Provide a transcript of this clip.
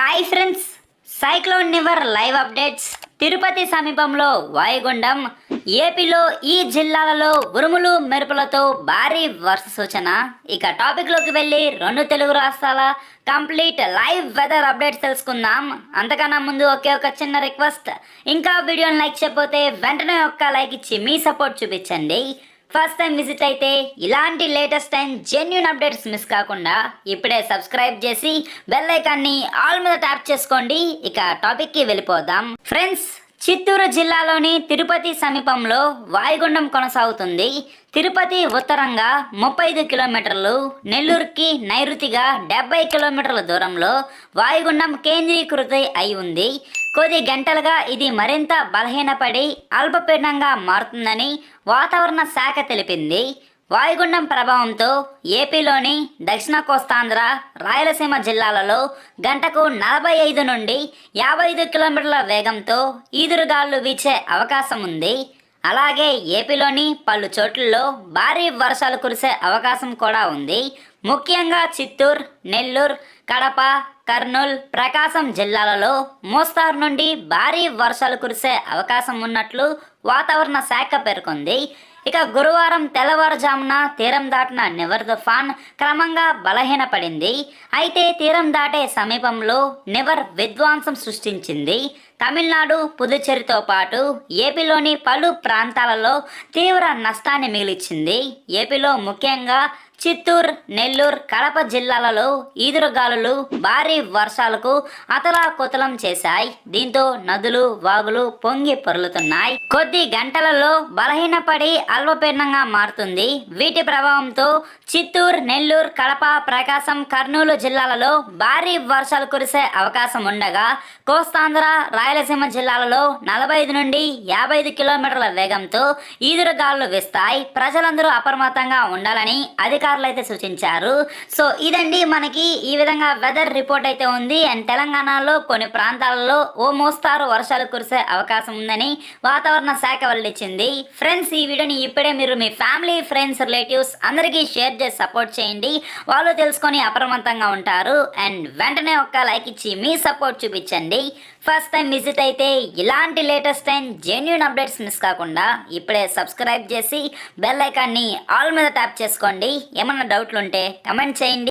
Hi friends, cyclone Nivar live updates. Tirupati సమీపంలో వాయుగుండం, ఏపీలో ఈ జిల్లాలలో ఉరుములు మెరుపులతో భారీ వర్ష సూచన. ఇక టాపిక్లోకి వెళ్ళి రెండు తెలుగు రాష్ట్రాల కంప్లీట్ లైవ్ వెదర్ అప్డేట్స్ తెలుసుకుందాం. అంతకన్నా ముందు ఒక చిన్న రిక్వెస్ట్, ఇంకా వీడియోని లైక్ చేయకపోతే వెంటనే లైక్ ఇచ్చి మీ సపోర్ట్ చూపించండి. ఫస్ట్ టైం విజిట్ అయితే ఇలాంటి latest and genuine updates miss కాకుండా ఇప్పుడే సబ్స్క్రైబ్ చేసి బెల్ ఐకాన్ని ఆల్ మీద ట్యాప్ చేసుకోండి. ఇక టాపిక్కి వెళ్ళిపోదాం. ఫ్రెండ్స్, చిత్తూరు జిల్లాలోని తిరుపతి సమీపంలో వాయుగుండం కొనసాగుతుంది. తిరుపతి ఉత్తరంగా 35 కిలోమీటర్లు, నెల్లూరుకి నైరుతిగా 70 కిలోమీటర్ల దూరంలో వాయుగుండం కేంద్రీకృతి అయి ఉంది. కొద్ది గంటలుగా ఇది మరింత బలహీనపడి అల్పపీడనంగా మారుతుందని వాతావరణ శాఖ తెలిపింది. వాయుగుండం ప్రభావంతో ఏపీలోని దక్షిణ కోస్తాంధ్ర, రాయలసీమ జిల్లాలలో గంటకు 45 నుండి 55 కిలోమీటర్ల వేగంతో ఈదురుగాలు వీచే అవకాశం ఉంది. అలాగే ఏపీలోని పలు చోట్లలో భారీ వర్షాలు కురిసే అవకాశం కూడా ఉంది. ముఖ్యంగా చిత్తూరు, నెల్లూరు, కడప, కర్నూలు, ప్రకాశం జిల్లాలలో మోస్తారు నుండి భారీ వర్షాలు కురిసే అవకాశం ఉన్నట్లు వాతావరణ శాఖ పేర్కొంది. ఇక గురువారం తెల్లవారుజామున తీరం దాటిన నివర్ తుఫాన్ క్రమంగా బలహీనపడింది. అయితే తీరం దాటే సమీపంలో నివర్ విధ్వంసం సృష్టించింది. తమిళనాడు, పుదుచ్చేరితో పాటు ఏపీలోని పలు ప్రాంతాలలో తీవ్ర నష్టాన్ని మిగిల్చింది. ఏపీలో ముఖ్యంగా చిత్తూరు, నెల్లూరు, కడప జిల్లాలలో ఈదురుగాలులు భారీ వర్షాలకు అతలాకుతలం చేశాయి. దీంతో నదులు, వాగులు పొంగి పొర్లుతున్నాయి. కొద్ది గంటలలో బలహీనపడి అల్పపీడనంగా మారుతుంది. వీటి ప్రభావంతో చిత్తూరు, నెల్లూరు, కడప, ప్రకాశం, కర్నూలు జిల్లాలలో భారీ వర్షాలు కురిసే అవకాశం ఉండగా కోస్తాంధ్ర, రాయలసీమ జిల్లాలలో 45 నుండి 55 కిలోమీటర్ల వేగంతో ఈదురుగాలులు వీస్తాయి. ప్రజలందరూ అప్రమత్తంగా ఉండాలని అధికారులు అయితే సూచించారు. సో ఇదండి మనకి ఈ విధంగా వెదర్ రిపోర్ట్ అయితే ఉంది. అండ్ తెలంగాణలో కొన్ని ప్రాంతాలలో ఓ మోస్తారు వర్షాలు కురిసే అవకాశం ఉందని వాతావరణ శాఖ వెల్లడించింది. ఫ్రెండ్స్, ఈ వీడియోని ఇప్పుడే మీరు మీ ఫ్యామిలీ, ఫ్రెండ్స్, రిలేటివ్స్ అందరికీ షేర్ చేసి సపోర్ట్ చేయండి. వాళ్ళు తెలుసుకొని అప్రమత్తంగా ఉంటారు. అండ్ వెంటనే లైక్ ఇచ్చి మీ సపోర్ట్ చూపించండి. ఫస్ట్ టైం విజిట్ అయితే ఇలాంటి latest and genuine updates miss కాకుండా ఇప్పుడే సబ్స్క్రైబ్ చేసి బెల్ ఐకాన్ని ఆల్ మీద ట్యాప్ చేసుకోండి. ఏమన్నా డౌట్లు ఉంటే కమెంట్ చేయండి.